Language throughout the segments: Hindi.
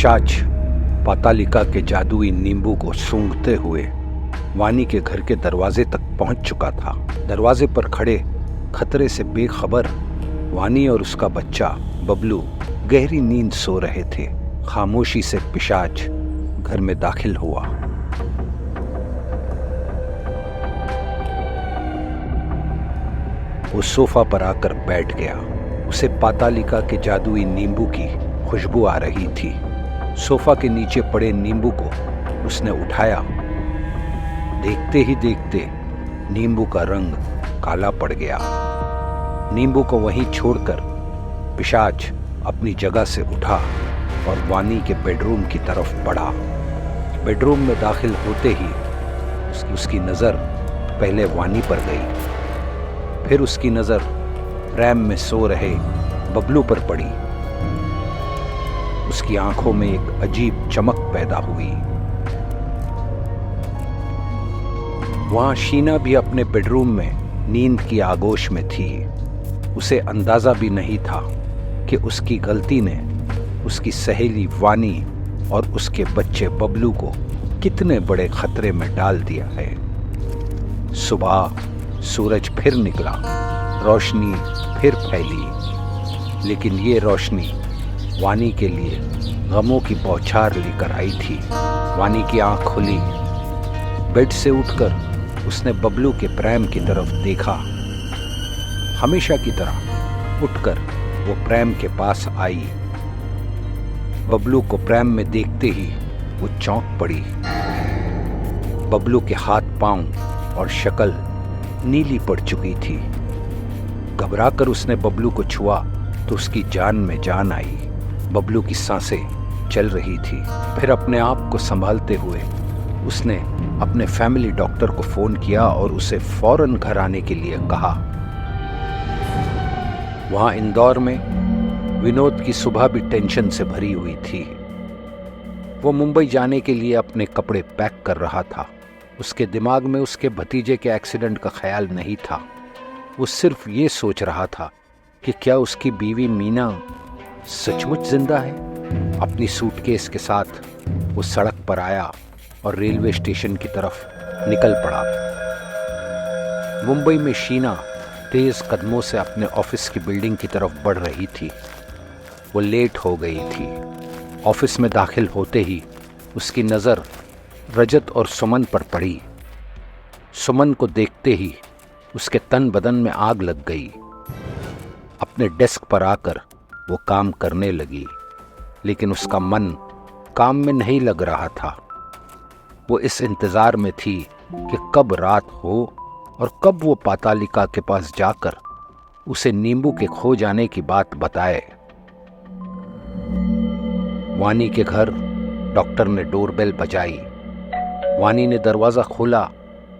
पिशाच पातालिका के जादुई नींबू को सूंघते हुए वानी के घर के दरवाजे तक पहुंच चुका था। दरवाजे पर खड़े खतरे से बेखबर वानी और उसका बच्चा बबलू गहरी नींद सो रहे थे। खामोशी से पिशाच घर में दाखिल हुआ। वो सोफा पर आकर बैठ गया। उसे पातालिका के जादुई नींबू की खुशबू आ रही थी। सोफा के नीचे पड़े नींबू को उसने उठाया। देखते ही देखते नींबू का रंग काला पड़ गया। नींबू को वहीं छोड़कर पिशाच अपनी जगह से उठा और वानी के बेडरूम की तरफ बढ़ा। बेडरूम में दाखिल होते ही उसकी नज़र पहले वानी पर गई, फिर उसकी नज़र रैम में सो रहे बबलू पर पड़ी। उसकी आंखों में एक अजीब चमक पैदा हुई। वहां शीना भी अपने बेडरूम में नींद की आगोश में थी। उसे अंदाजा भी नहीं था कि उसकी गलती ने उसकी सहेली वानी और उसके बच्चे बबलू को कितने बड़े खतरे में डाल दिया है। सुबह सूरज फिर निकला, रोशनी फिर फैली, लेकिन ये रोशनी वानी के लिए गमों की बौछार लेकर आई थी। वानी की आंख खुली। बेड से उठकर उसने बबलू के प्रेम की तरफ देखा। हमेशा की तरह उठकर वो प्रेम के पास आई। बबलू को प्रेम में देखते ही वो चौंक पड़ी। बबलू के हाथ पांव और शक्ल नीली पड़ चुकी थी। घबराकर उसने बबलू को छुआ तो उसकी जान में जान आई। बबलू की सांसें चल रही थी। फिर अपने आप को संभालते हुए उसने अपने फैमिली डॉक्टर को फोन किया और उसे फौरन घर आने के लिए कहा। वहां इंदौर में विनोद की सुबह भी टेंशन से भरी हुई थी। वो मुंबई जाने के लिए अपने कपड़े पैक कर रहा था। उसके दिमाग में उसके भतीजे के एक्सीडेंट का ख्याल नहीं था। वो सिर्फ ये सोच रहा था कि क्या उसकी बीवी मीना सचमुच जिंदा है। अपनी सूटकेस के साथ वो सड़क पर आया और रेलवे स्टेशन की तरफ निकल पड़ा। मुंबई में शीना तेज कदमों से अपने ऑफिस की बिल्डिंग की तरफ बढ़ रही थी। वो लेट हो गई थी। ऑफिस में दाखिल होते ही उसकी नज़र रजत और सुमन पर पड़ी। सुमन को देखते ही उसके तन बदन में आग लग गई। अपने डेस्क पर आकर वो काम करने लगी, लेकिन उसका मन काम में नहीं लग रहा था। वो इस इंतजार में थी कि कब रात हो और कब वो पातालिका के पास जाकर उसे नींबू के खो जाने की बात बताए। वानी के घर डॉक्टर ने डोरबेल बजाई। वानी ने दरवाजा खोला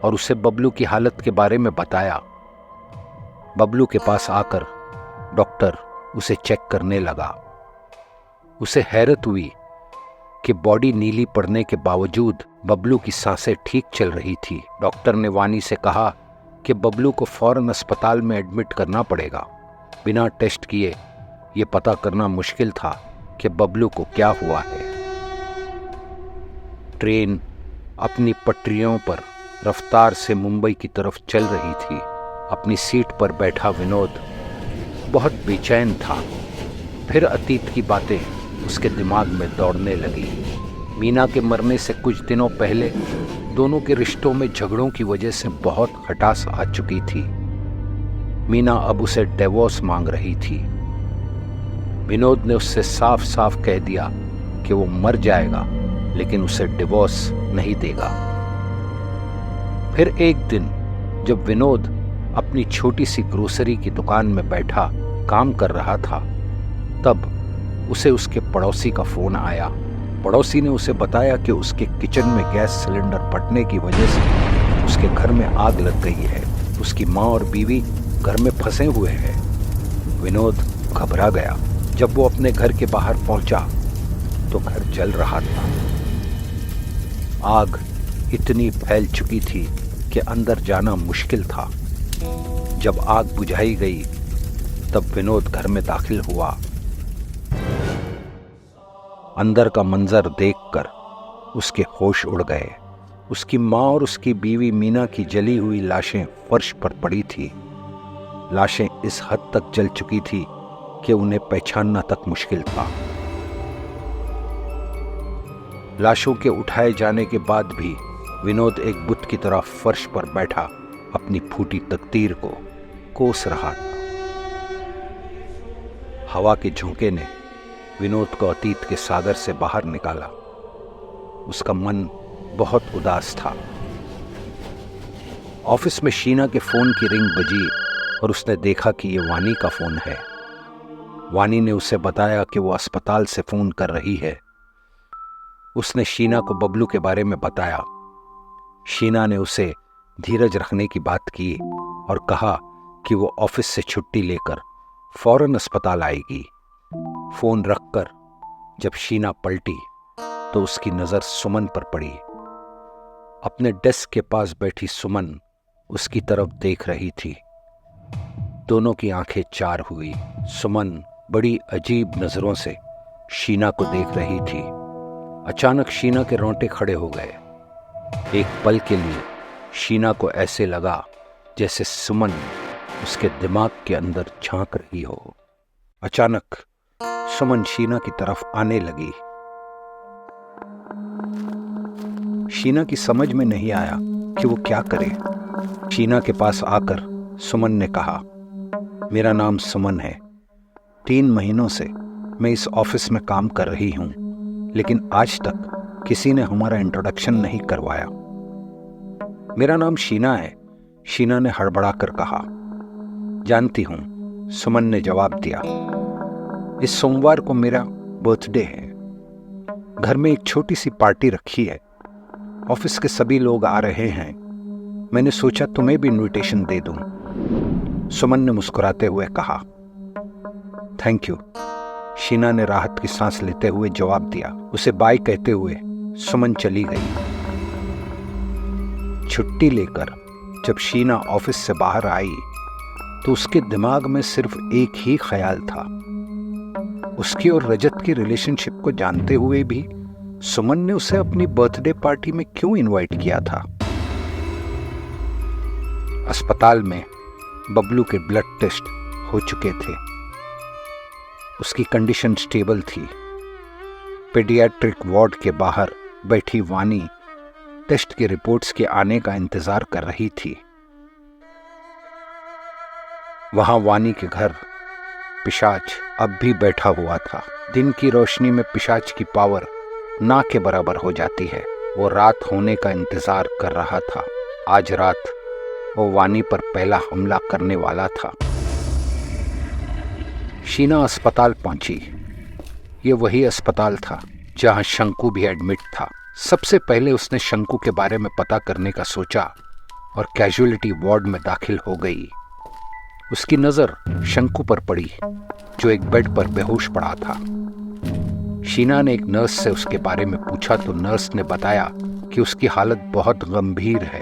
और उसे बबलू की हालत के बारे में बताया। बबलू के पास आकर डॉक्टर उसे चेक करने लगा। उसे हैरत हुई कि बॉडी नीली पड़ने के बावजूद बबलू की सांसें ठीक चल रही थी। डॉक्टर ने वानी से कहा कि बबलू को फौरन अस्पताल में एडमिट करना पड़ेगा। बिना टेस्ट किए ये पता करना मुश्किल था कि बबलू को क्या हुआ है। ट्रेन अपनी पटरियों पर रफ्तार से मुंबई की तरफ चल रही थी। अपनी सीट पर बैठा विनोद बहुत बेचैन था। फिर अतीत की बातें उसके दिमाग में दौड़ने लगी। मीना के मरने से कुछ दिनों पहले दोनों के रिश्तों में झगड़ों की वजह से बहुत खटास आ चुकी थी। मीना अब उसे डिवोर्स मांग रही थी। विनोद ने उससे साफ साफ कह दिया कि वो मर जाएगा लेकिन उसे डिवोर्स नहीं देगा। फिर एक दिन जब विनोद अपनी छोटी सी ग्रोसरी की दुकान में बैठा काम कर रहा था, तब उसे उसके पड़ोसी का फोन आया। पड़ोसी ने उसे बताया कि उसके किचन में गैस सिलेंडर फटने की वजह से उसके घर में आग लग गई है। उसकी माँ और बीवी घर में फंसे हुए हैं। विनोद घबरा गया। जब वो अपने घर के बाहर पहुंचा तो घर जल रहा था। आग इतनी फैल चुकी थी कि अंदर जाना मुश्किल था। जब आग बुझाई गई तब विनोद घर में दाखिल हुआ। अंदर का मंजर देखकर उसके होश उड़ गए। उसकी माँ और उसकी बीवी मीना की जली हुई लाशें फर्श पर पड़ी थी। लाशें इस हद तक जल चुकी थी कि उन्हें पहचानना तक मुश्किल था। लाशों के उठाए जाने के बाद भी विनोद एक बुत की तरह फर्श पर बैठा अपनी फूटी तकदीर को कोस रहा था। हवा के झोंके ने विनोद को अतीत के सागर से बाहर निकाला। उसका मन बहुत उदास था। ऑफिस में शीना के फोन की रिंग बजी और उसने देखा कि ये वानी का फोन है। वानी ने उसे बताया कि वो अस्पताल से फोन कर रही है। उसने शीना को बबलू के बारे में बताया। शीना ने उसे धीरज रखने की बात की और कहा कि वो ऑफिस से छुट्टी लेकर फौरन अस्पताल आएगी। फोन रखकर जब शीना पलटी तो उसकी नजर सुमन पर पड़ी। अपने डेस्क के पास बैठी सुमन उसकी तरफ देख रही थी। दोनों की आंखें चार हुई। सुमन बड़ी अजीब नजरों से शीना को देख रही थी। अचानक शीना के रोंगटे खड़े हो गए। एक पल के लिए शीना को ऐसे लगा जैसे सुमन उसके दिमाग के अंदर झांक रही हो। अचानक सुमन शीना की तरफ आने लगी। शीना की समझ में नहीं आया कि वो क्या करे। शीना के पास आकर सुमन ने कहा, मेरा नाम सुमन है। 3 महीनों से मैं इस ऑफिस में काम कर रही हूं, लेकिन आज तक किसी ने हमारा इंट्रोडक्शन नहीं करवाया। मेरा नाम शीना है, शीना ने हड़बड़ाकर कहा। जानती हूं, सुमन ने जवाब दिया। इस सोमवार को मेरा बर्थडे है। घर में एक छोटी सी पार्टी रखी है। ऑफिस के सभी लोग आ रहे हैं। मैंने सोचा तुम्हें भी इनविटेशन दे दूं। सुमन ने मुस्कुराते हुए कहा। थैंक यू, शीना ने राहत की सांस लेते हुए जवाब दिया। उसे बाय कहते हुए सुमन चली गई। छुट्टी लेकर जब शीना ऑफिस से बाहर आई तो उसके दिमाग में सिर्फ एक ही ख्याल था। उसकी और रजत की रिलेशनशिप को जानते हुए भी सुमन ने उसे अपनी बर्थडे पार्टी में क्यों इनवाइट किया था। अस्पताल में बबलू के ब्लड टेस्ट हो चुके थे। उसकी कंडीशन स्टेबल थी। पेडियाट्रिक वार्ड के बाहर बैठी वानी टेस्ट की रिपोर्ट्स के आने का इंतजार कर रही थी। वहां वानी के घर पिशाच अब भी बैठा हुआ था। दिन की रोशनी में पिशाच की पावर ना के बराबर हो जाती है। वो रात होने का इंतजार कर रहा था। आज रात वो वानी पर पहला हमला करने वाला था। शीना अस्पताल पहुंची। ये वही अस्पताल था जहां शंकु भी एडमिट था। सबसे पहले उसने शंकु के बारे में पता करने का सोचा और कैजुअलिटी वार्ड में दाखिल हो गई। उसकी नजर शंकु पर पड़ी जो एक बेड पर बेहोश पड़ा था। शीना ने एक नर्स से उसके बारे में पूछा तो नर्स ने बताया कि उसकी हालत बहुत गंभीर है।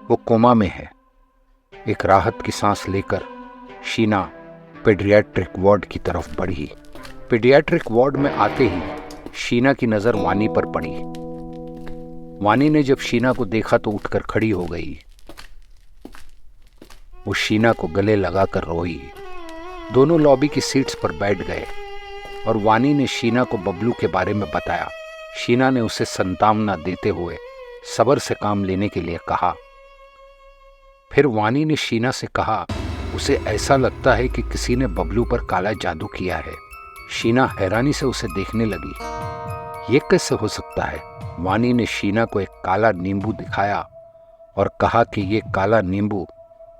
वो कोमा में है। एक राहत की सांस लेकर शीना पेडियाट्रिक वार्ड की तरफ बढ़ी। पेडियाट्रिक वार्ड में आते ही शीना की नजर वानी पर पड़ी। वानी ने जब शीना को देखा तो उठकर खड़ी हो गई। वो शीना को गले लगाकर रोई। दोनों लॉबी की सीट्स पर बैठ गए और वानी ने शीना को बबलू के बारे में बताया। शीना ने उसे सांत्वना देते हुए सब्र से काम लेने के लिए कहा। फिर वानी ने शीना से कहा, उसे ऐसा लगता है कि किसी ने बबलू पर काला जादू किया है। शीना हैरानी से उसे देखने लगी। ये कैसे हो सकता है? वानी ने शीना को एक काला नींबू दिखाया और कहा कि ये काला नींबू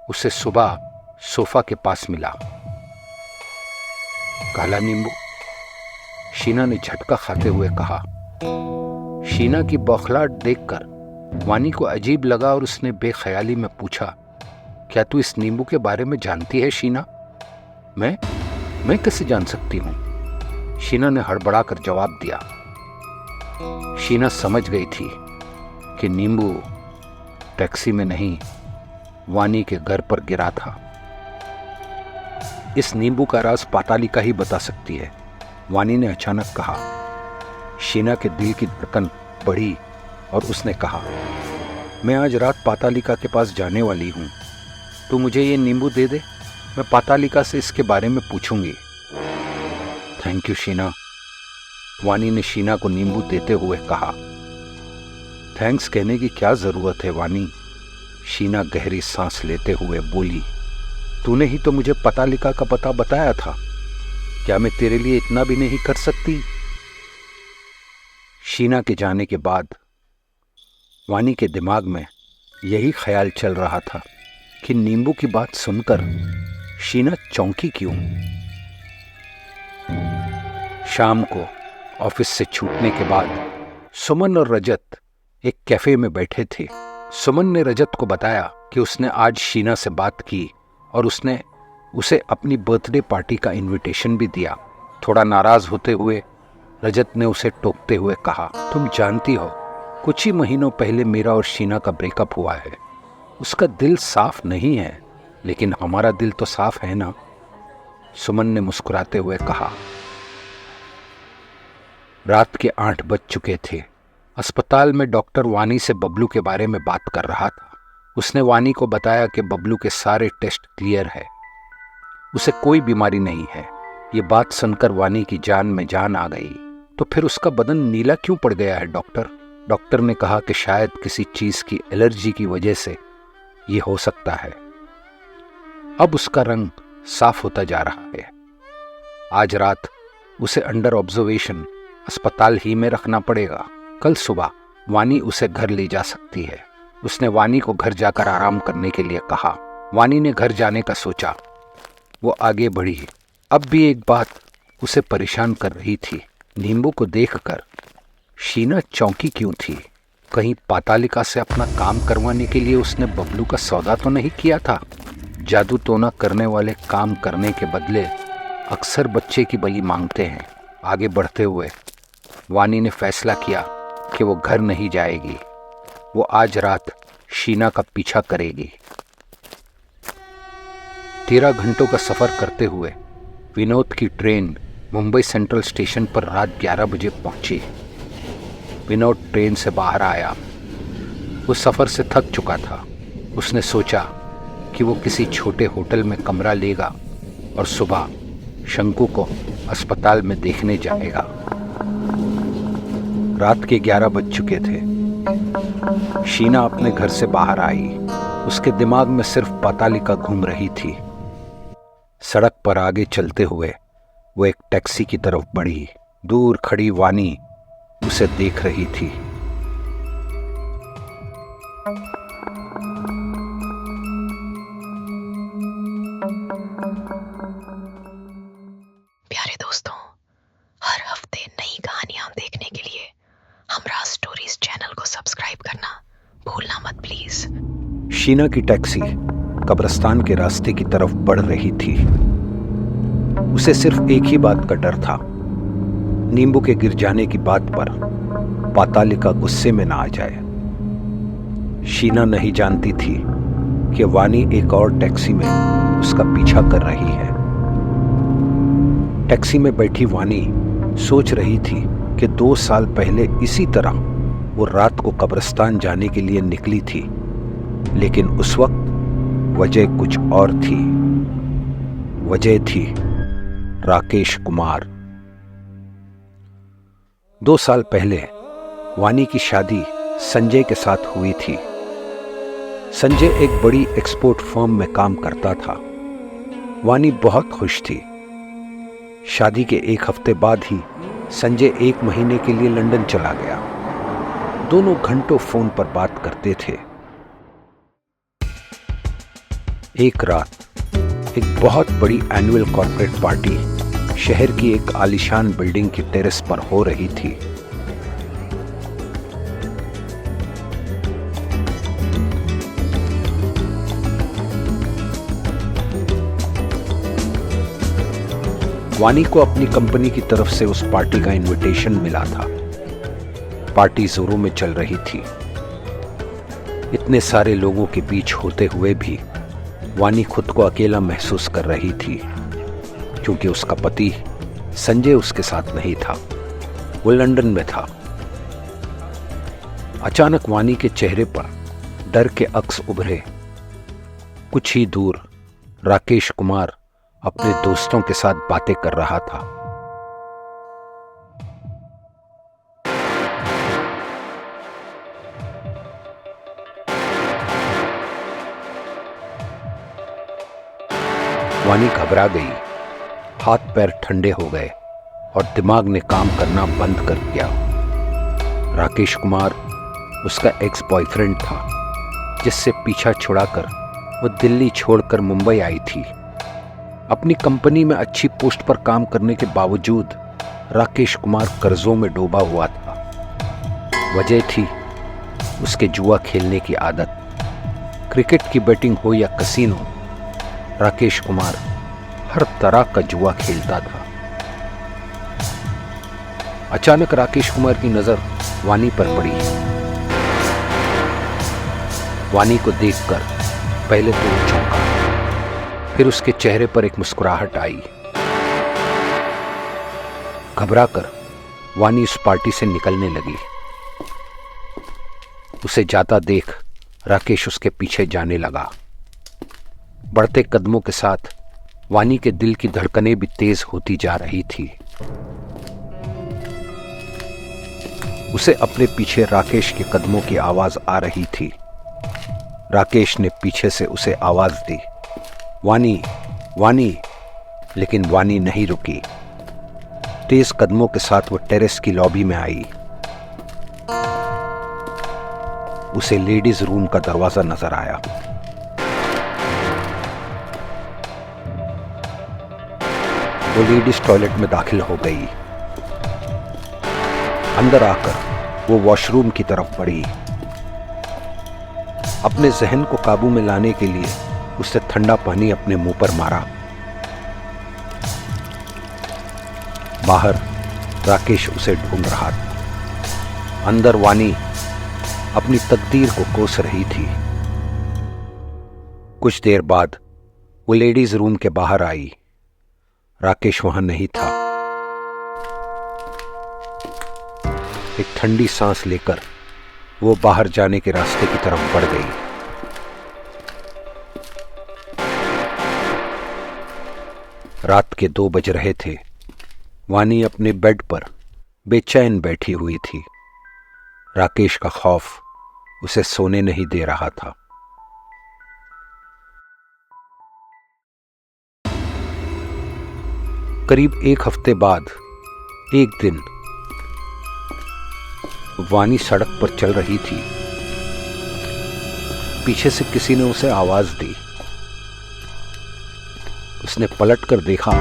उसे सुबह सोफा के पास मिला। काला नींबू? शीना ने झटका खाते हुए कहा। शीना की बौखलाहट देखकर वानी को अजीब लगा और उसने बेख्याली में पूछा, क्या तू इस नींबू के बारे में जानती है शीना? मैं कैसे जान सकती हूं? शीना ने हड़बड़ाकर जवाब दिया। शीना समझ गई थी कि नींबू टैक्सी में नहीं, वानी के घर पर गिरा था। इस नींबू का राज पाताली का ही बता सकती है, वानी ने अचानक कहा। शीना के दिल की धड़कन बढ़ी और उसने कहा, मैं आज रात पातालिका के पास जाने वाली हूँ। तू मुझे ये नींबू दे दे, मैं पातालिका से इसके बारे में पूछूंगी। थैंक यू शीना, वानी ने शीना को नींबू देते हुए कहा। थैंक्स कहने की क्या जरूरत है वानी, शीना गहरी सांस लेते हुए बोली। तूने ही तो मुझे पातालिका का पता बताया था, क्या मैं तेरे लिए इतना भी नहीं कर सकती? शीना के जाने के बाद वानी के दिमाग में यही ख्याल चल रहा था कि नींबू की बात सुनकर शीना चौंकी क्यों। शाम को ऑफिस से छूटने के बाद सुमन और रजत एक कैफे में बैठे थे। सुमन ने रजत को बताया कि उसने आज शीना से बात की और उसने उसे अपनी बर्थडे पार्टी का इनविटेशन भी दिया। थोड़ा नाराज होते हुए रजत ने उसे टोकते हुए कहा, तुम जानती हो कुछ ही महीनों पहले मेरा और शीना का ब्रेकअप हुआ है। उसका दिल साफ नहीं है, लेकिन हमारा दिल तो साफ है ना। सुमन ने मुस्कुराते हुए कहा। रात के 8 बज चुके थे। अस्पताल में डॉक्टर वानी से बबलू के बारे में बात कर रहा था। उसने वानी को बताया कि बबलू के सारे टेस्ट क्लियर है, उसे कोई बीमारी नहीं है। ये बात सुनकर वानी की जान में जान आ गई। तो फिर उसका बदन नीला क्यों पड़ गया है डॉक्टर ने कहा कि शायद किसी चीज की एलर्जी की वजह से ये हो सकता है। अब उसका रंग साफ होता जा रहा है। आज रात उसे अंडर ऑब्जर्वेशन अस्पताल ही में रखना पड़ेगा। कल सुबह वानी उसे घर ले जा सकती है। उसने वानी को घर जाकर आराम करने के लिए कहा। वानी ने घर जाने का सोचा। वो आगे बढ़ी। अब भी एक बात उसे परेशान कर रही थी। नींबू को देखकर शीना चौंकी क्यों थी? कहीं पातालिका से अपना काम करवाने के लिए उसने बबलू का सौदा तो नहीं किया था? जादू टोना करने वाले काम करने के बदले अक्सर बच्चे की बलि मांगते हैं। आगे बढ़ते हुए वानी ने फैसला किया कि वो घर नहीं जाएगी। वो आज रात शीना का पीछा करेगी। 13 घंटों का सफर करते हुए विनोद की ट्रेन मुंबई सेंट्रल स्टेशन पर रात 11 बजे पहुंची। विनोद ट्रेन से बाहर आया। वो सफर से थक चुका था। उसने सोचा कि वो किसी छोटे होटल में कमरा लेगा और सुबह शंकु को अस्पताल में देखने जाएगा। रात के 11 बज चुके थे। शीना अपने घर से बाहर आई। उसके दिमाग में सिर्फ पातालिका घूम रही थी। सड़क पर आगे चलते हुए वो एक टैक्सी की तरफ बढ़ी। दूर खड़ी वानी उसे देख रही थी। प्यारे दोस्तों, हर हफ्ते नई कहानियां देखने के लिए हमरा स्टोरीज चैनल को सब्सक्राइब करना भूलना मत प्लीज। शीना की टैक्सी कब्रिस्तान के रास्ते की तरफ बढ़ रही थी। उसे सिर्फ एक ही बात का डर था, नींबू के गिर जाने की बात पर पातालिका गुस्से में ना आ जाए। शीना नहीं जानती थी कि वानी एक और टैक्सी में उसका पीछा कर रही है। टैक्सी में बैठी वानी सोच रही थी कि 2 साल पहले इसी तरह वो रात को कब्रिस्तान जाने के लिए निकली थी, लेकिन उस वक्त वजह कुछ और थी। वजह थी राकेश कुमार। 2 साल पहले वानी की शादी संजय के साथ हुई थी। संजय एक बड़ी एक्सपोर्ट फर्म में काम करता था। वानी बहुत खुश थी। शादी के 1 हफ्ते बाद ही संजय 1 महीने के लिए लंदन चला गया। दोनों घंटों फोन पर बात करते थे। एक रात एक बहुत बड़ी एनुअल कॉर्पोरेट पार्टी शहर की एक आलीशान बिल्डिंग की टेरेस पर हो रही थी। वानी को अपनी कंपनी की तरफ से उस पार्टी का इनविटेशन मिला था। पार्टी जोरों में चल रही थी। इतने सारे लोगों के बीच होते हुए भी वानी खुद को अकेला महसूस कर रही थी, क्योंकि उसका पति संजय उसके साथ नहीं था। वो लंदन में था। अचानक वानी के चेहरे पर डर के अक्स उभरे। कुछ ही दूर राकेश कुमार अपने दोस्तों के साथ बातें कर रहा था। वानी घबरा गई, हाथ पैर ठंडे हो गए और दिमाग ने काम करना बंद कर दिया। राकेश कुमार उसका एक्स बॉयफ्रेंड था, जिससे पीछा छुड़ाकर वो दिल्ली छोड़कर मुंबई आई थी। अपनी कंपनी में अच्छी पोस्ट पर काम करने के बावजूद राकेश कुमार कर्जों में डूबा हुआ था। वजह थी उसके जुआ खेलने की आदत। क्रिकेट की बैटिंग हो या कसीनो, राकेश कुमार हर तरह का जुआ खेलता था। अचानक राकेश कुमार की नजर वानी पर पड़ी। वानी को देखकर पहले तो वो चौंका, फिर उसके चेहरे पर एक मुस्कुराहट आई। घबराकर वानी उस पार्टी से निकलने लगी। उसे जाता देख राकेश उसके पीछे जाने लगा। बढ़ते कदमों के साथ वानी के दिल की धड़कनें भी तेज होती जा रही थी। उसे अपने पीछे राकेश के कदमों की आवाज आ रही थी। राकेश ने पीछे से उसे आवाज दी, वानी वानी, लेकिन वानी नहीं रुकी। तेज कदमों के साथ वो टेरेस की लॉबी में आई। उसे लेडीज रूम का दरवाजा नजर आया। वो लेडीज टॉयलेट में दाखिल हो गई। अंदर आकर वो वॉशरूम की तरफ बढ़ी। अपने जहन को काबू में लाने के लिए उसने ठंडा पानी अपने मुंह पर मारा। बाहर राकेश उसे ढूंढ रहा था। अंदर वानी अपनी तकदीर को कोस रही थी। कुछ देर बाद वो लेडीज रूम के बाहर आई। राकेश वहां नहीं था। एक ठंडी सांस लेकर वो बाहर जाने के रास्ते की तरफ बढ़ गई। रात के 2 बज रहे थे। वानी अपने बेड पर बेचैन बैठी हुई थी। राकेश का खौफ उसे सोने नहीं दे रहा था। करीब 1 हफ्ते बाद एक दिन वानी सड़क पर चल रही थी। पीछे से किसी ने उसे आवाज दी। उसने पलटकर देखा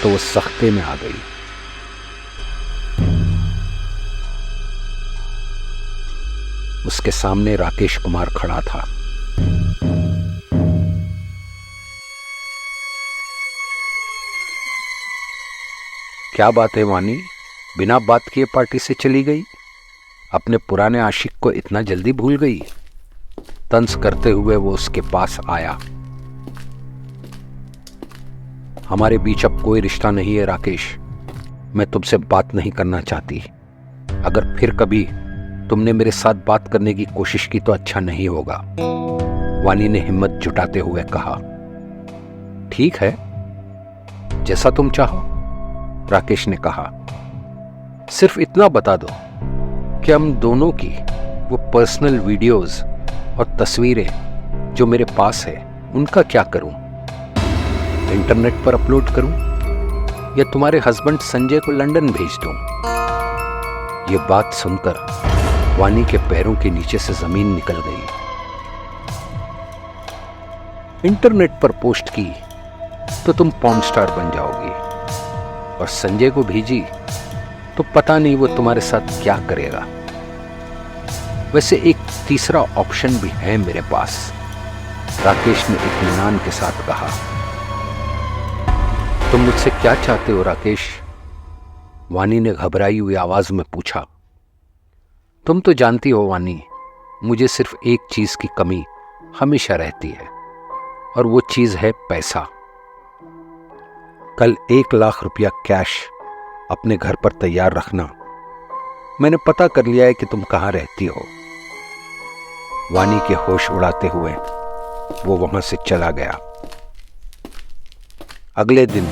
तो वो सख्ते में आ गई। उसके सामने राकेश कुमार खड़ा था। क्या बात है वानी, बिना बात किए पार्टी से चली गई? अपने पुराने आशिक को इतना जल्दी भूल गई? तंज करते हुए वो उसके पास आया। हमारे बीच अब कोई रिश्ता नहीं है राकेश। मैं तुमसे बात नहीं करना चाहती। अगर फिर कभी तुमने मेरे साथ बात करने की कोशिश की तो अच्छा नहीं होगा, वानी ने हिम्मत जुटाते हुए कहा। ठीक है, जैसा तुम चाहो, राकेश ने कहा। सिर्फ इतना बता दो कि हम दोनों की वो पर्सनल वीडियोस और तस्वीरें जो मेरे पास है उनका क्या करूं? इंटरनेट पर अपलोड करूं या तुम्हारे हस्बैंड संजय को लंदन भेज दूं? ये बात सुनकर वानी के पैरों के नीचे से जमीन निकल गई। इंटरनेट पर पोस्ट की तो तुम पॉर्न स्टार बन जाओगी, और संजय को भेजी तो पता नहीं वो तुम्हारे साथ क्या करेगा। वैसे एक तीसरा ऑप्शन भी है मेरे पास, राकेश ने इत्मीनान के साथ कहा। तुम मुझसे क्या चाहते हो राकेश? वानी ने घबराई हुई आवाज में पूछा। तुम तो जानती हो वानी, मुझे सिर्फ एक चीज की कमी हमेशा रहती है, और वो चीज है पैसा। कल 1 लाख रुपया कैश अपने घर पर तैयार रखना, मैंने पता कर लिया है कि तुम कहाँ रहती हो। वानी के होश उड़ाते हुए वो वहां से चला गया। अगले दिन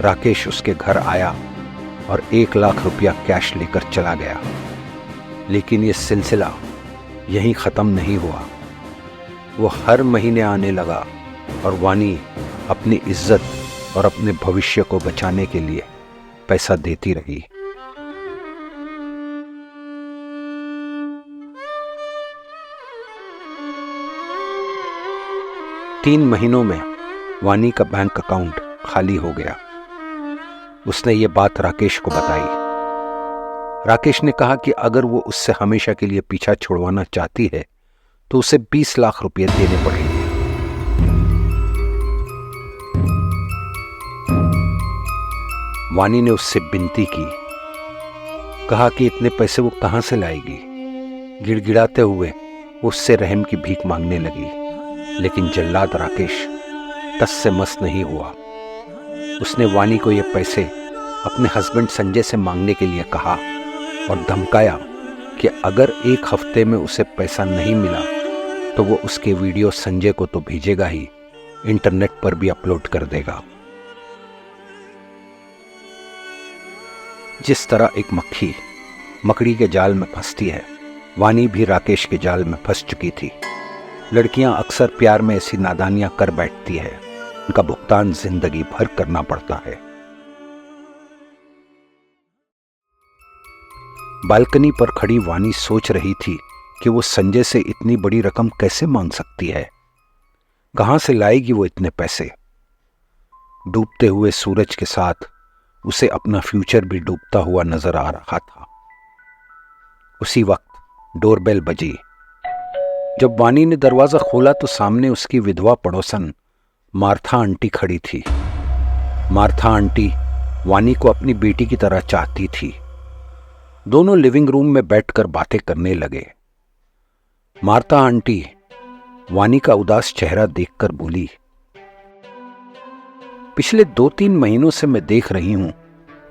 राकेश उसके घर आया और 1 लाख रुपया कैश लेकर चला गया। लेकिन ये सिलसिला यहीं खत्म नहीं हुआ। वो हर महीने आने लगा और वानी अपनी इज्जत और अपने भविष्य को बचाने के लिए पैसा देती रही। तीन महीनों में वानी का बैंक अकाउंट खाली हो गया। उसने ये बात राकेश को बताई। राकेश ने कहा कि अगर वो उससे हमेशा के लिए पीछा छुड़वाना चाहती है तो उसे 20 लाख रुपए देने पड़ेंगे। वानी ने उससे विनती की, कहा कि इतने पैसे वो कहां से लाएगी। गिड़गिड़ाते हुए उससे रहम की भीख मांगने लगी। लेकिन जल्लाद राकेश टस से मस नहीं हुआ। उसने वानी को ये पैसे अपने हस्बैंड संजय से मांगने के लिए कहा और धमकाया कि अगर 1 हफ्ते में उसे पैसा नहीं मिला तो वो उसके वीडियो संजय को तो भेजेगा ही, इंटरनेट पर भी अपलोड कर देगा। जिस तरह एक मक्खी मकड़ी के जाल में फंसती है, वानी भी राकेश के जाल में फंस चुकी थी। लड़कियां अक्सर प्यार में ऐसी नादानियां कर बैठती है, उनका भुगतान जिंदगी भर करना पड़ता है। बालकनी पर खड़ी वानी सोच रही थी कि वो संजय से इतनी बड़ी रकम कैसे मांग सकती है। कहां से लाएगी वो इतने पैसे। डूबते हुए सूरज के साथ उसे अपना फ्यूचर भी डूबता हुआ नजर आ रहा था। उसी वक्त डोरबेल बजी। जब वानी ने दरवाजा खोला तो सामने उसकी विधवा पड़ोसन मार्था आंटी खड़ी थी। मार्था आंटी वानी को अपनी बेटी की तरह चाहती थी। दोनों लिविंग रूम में बैठकर बातें करने लगे। मार्था आंटी वानी का उदास चेहरा देखकर बोली, पिछले 2-3 महीनों से मैं देख रही हूं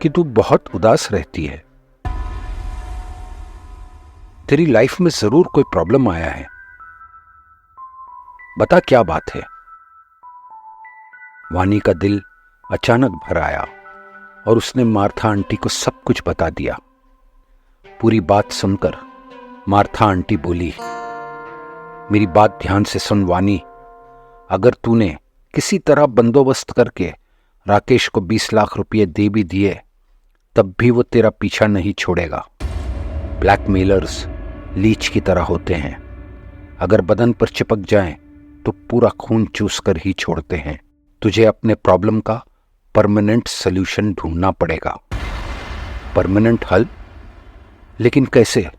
कि तू बहुत उदास रहती है। तेरी लाइफ में जरूर कोई प्रॉब्लम आया है। बता क्या बात है। वानी का दिल अचानक भर आया और उसने मार्था आंटी को सब कुछ बता दिया। पूरी बात सुनकर मार्था आंटी बोली, मेरी बात ध्यान से सुन वानी। अगर तूने किसी तरह बंदोबस्त करके राकेश को 20 लाख रुपए दे भी दिए तब भी वो तेरा पीछा नहीं छोड़ेगा। ब्लैकमेलर्स लीच की तरह होते हैं। अगर बदन पर चिपक जाएं तो पूरा खून चूस कर ही छोड़ते हैं। तुझे अपने प्रॉब्लम का परमानेंट सॉल्यूशन ढूंढना पड़ेगा। परमानेंट हल? लेकिन कैसे?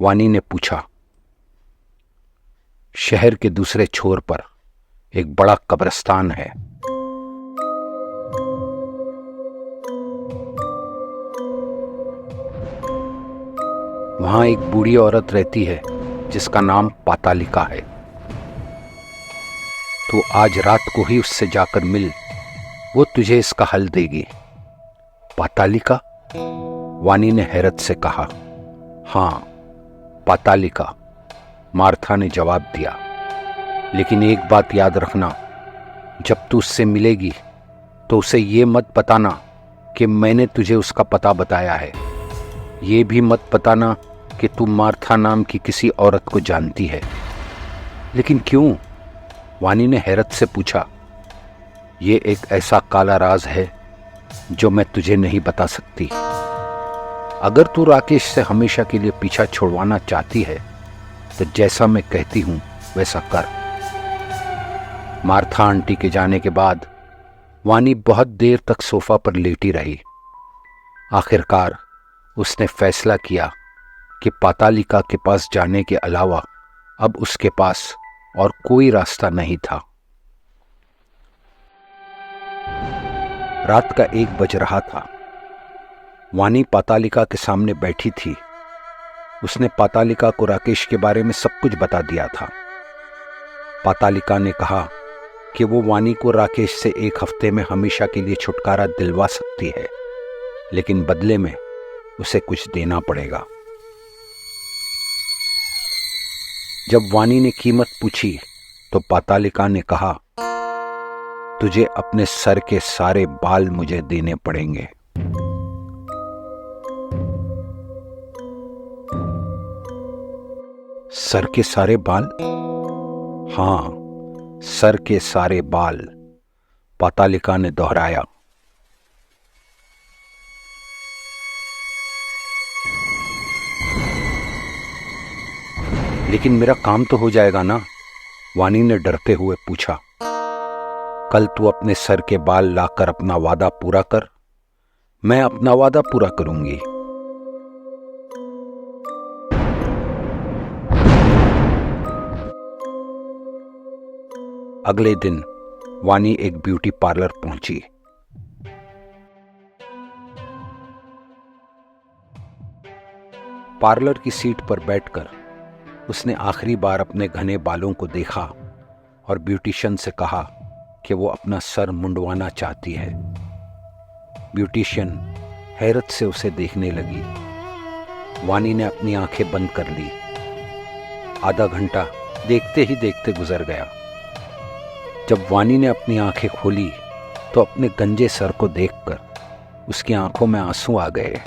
वानी ने पूछा। शहर के दूसरे छोर पर एक बड़ा कब्रिस्तान है। वहां एक बूढ़ी औरत रहती है जिसका नाम पातालिका है। तो आज रात को ही उससे जाकर मिल, वो तुझे इसका हल देगी। पातालिका? वानी ने हैरत से कहा। हां, पातालिका, मार्था ने जवाब दिया। लेकिन एक बात याद रखना, जब तू उससे मिलेगी तो उसे ये मत बताना कि मैंने तुझे उसका पता बताया है। ये भी मत बताना कि तू मार्था नाम की किसी औरत को जानती है। लेकिन क्यों? वानी ने हैरत से पूछा। ये एक ऐसा काला राज है जो मैं तुझे नहीं बता सकती। अगर तू राकेश से हमेशा के लिए पीछा छुड़वाना चाहती है तो जैसा मैं कहती हूं वैसा कर। मार्था आंटी के जाने के बाद वानी बहुत देर तक सोफा पर लेटी रही। आखिरकार उसने फैसला किया कि पातालिका के पास जाने के अलावा अब उसके पास और कोई रास्ता नहीं था। रात का 1 बज रहा था। वानी पातालिका के सामने बैठी थी। उसने पातालिका को राकेश के बारे में सब कुछ बता दिया था। पातालिका ने कहा कि वो वानी को राकेश से 1 हफ्ते में हमेशा के लिए छुटकारा दिलवा सकती है, लेकिन बदले में उसे कुछ देना पड़ेगा। जब वानी ने कीमत पूछी तो पातालिका ने कहा, तुझे अपने सर के सारे बाल मुझे देने पड़ेंगे। सर के सारे बाल? हाँ, सर के सारे बाल, पातालिका ने दोहराया। लेकिन मेरा काम तो हो जाएगा ना? वानी ने डरते हुए पूछा। कल तू अपने सर के बाल लाकर अपना वादा पूरा कर, मैं अपना वादा पूरा करूंगी। अगले दिन वानी एक ब्यूटी पार्लर पहुंची। पार्लर की सीट पर बैठकर उसने आखिरी बार अपने घने बालों को देखा और ब्यूटिशियन से कहा कि वो अपना सर मुंडवाना चाहती है। ब्यूटिशियन हैरत से उसे देखने लगी। वानी ने अपनी आंखें बंद कर ली। आधा घंटा देखते ही देखते गुजर गया। जब वानी ने अपनी आंखें खोली तो अपने गंजे सर को देखकर उसकी आंखों में आंसू आ गए।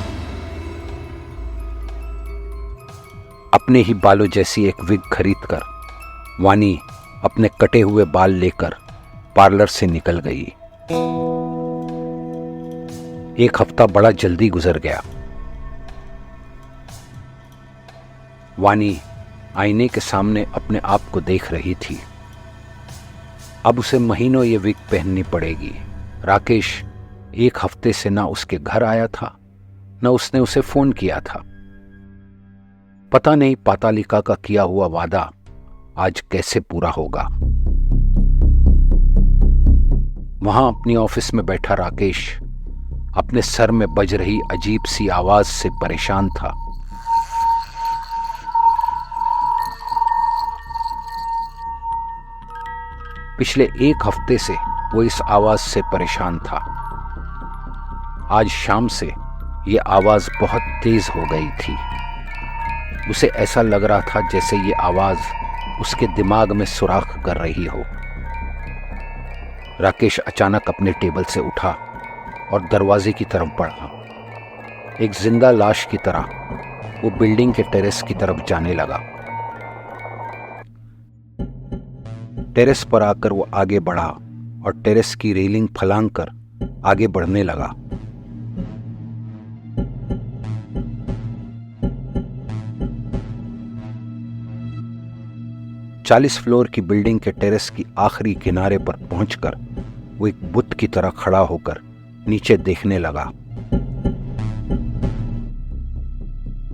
अपने ही बालों जैसी एक विग खरीदकर वानी अपने कटे हुए बाल लेकर पार्लर से निकल गई। एक हफ्ता बड़ा जल्दी गुजर गया। वानी आईने के सामने अपने आप को देख रही थी। अब उसे महीनों ये विग पहननी पड़ेगी। राकेश एक हफ्ते से ना उसके घर आया था, न उसने उसे फोन किया था। पता नहीं पातालिका का किया हुआ वादा आज कैसे पूरा होगा। वहां अपनी ऑफिस में बैठा राकेश अपने सर में बज रही अजीब सी आवाज से परेशान था। पिछले एक हफ्ते से वो इस आवाज से परेशान था। आज शाम से ये आवाज बहुत तेज हो गई थी। उसे ऐसा लग रहा था जैसे ये आवाज उसके दिमाग में सुराख कर रही हो। राकेश अचानक अपने टेबल से उठा और दरवाजे की तरफ बढ़ा। एक जिंदा लाश की तरह वो बिल्डिंग के टेरेस की तरफ जाने लगा। टेरेस पर आकर वो आगे बढ़ा और टेरेस की रेलिंग फलांग कर आगे बढ़ने लगा। चालीस फ्लोर की बिल्डिंग के टेरेस की आखिरी किनारे पर पहुंचकर वो एक बुत की तरह खड़ा होकर नीचे देखने लगा।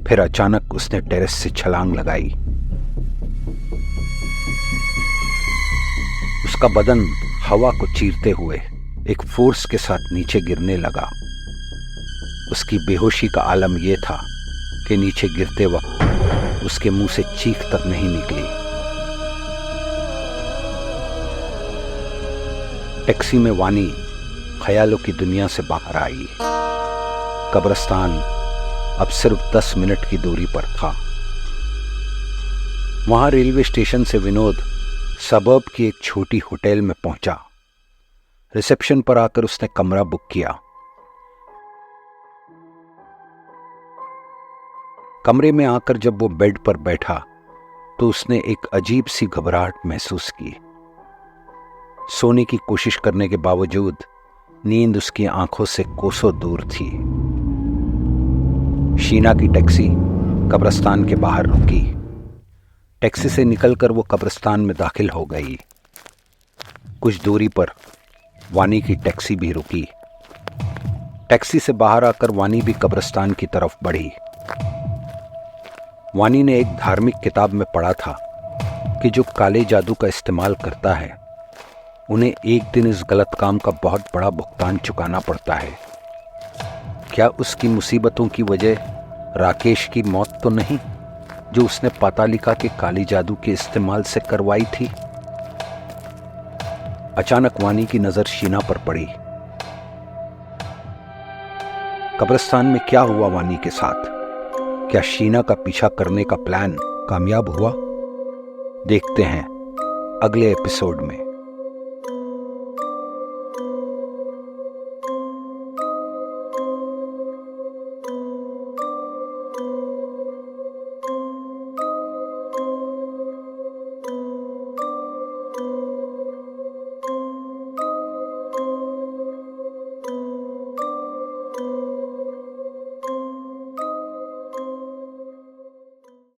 फिर अचानक उसने टेरेस से छलांग लगाई। उसका बदन हवा को चीरते हुए एक फोर्स के साथ नीचे गिरने लगा। उसकी बेहोशी का आलम यह था कि नीचे गिरते वक्त उसके मुंह से चीख तक नहीं निकली। टैक्सी में वानी ख्यालों की दुनिया से बाहर आई। कब्रिस्तान अब सिर्फ 10 मिनट की दूरी पर था। वहां रेलवे स्टेशन से विनोद सबर्ब की एक छोटी होटल में पहुंचा। रिसेप्शन पर आकर उसने कमरा बुक किया। कमरे में आकर जब वो बेड पर बैठा तो उसने एक अजीब सी घबराहट महसूस की। सोने की कोशिश करने के बावजूद नींद उसकी आंखों से कोसों दूर थी। शीना की टैक्सी कब्रिस्तान के बाहर रुकी। टैक्सी से निकलकर वो कब्रिस्तान में दाखिल हो गई। कुछ दूरी पर वानी की टैक्सी भी रुकी। टैक्सी से बाहर आकर वानी भी कब्रिस्तान की तरफ बढ़ी। वानी ने एक धार्मिक किताब में पढ़ा था कि जो काले जादू का इस्तेमाल करता है उन्हें एक दिन इस गलत काम का बहुत बड़ा भुगतान चुकाना पड़ता है। क्या उसकी मुसीबतों की वजह राकेश की मौत तो नहीं जो उसने पातालिका के काली जादू के इस्तेमाल से करवाई थी? अचानक वानी की नजर शीना पर पड़ी। कब्रिस्तान में क्या हुआ वानी के साथ? क्या शीना का पीछा करने का प्लान कामयाब हुआ? देखते हैं अगले एपिसोड में।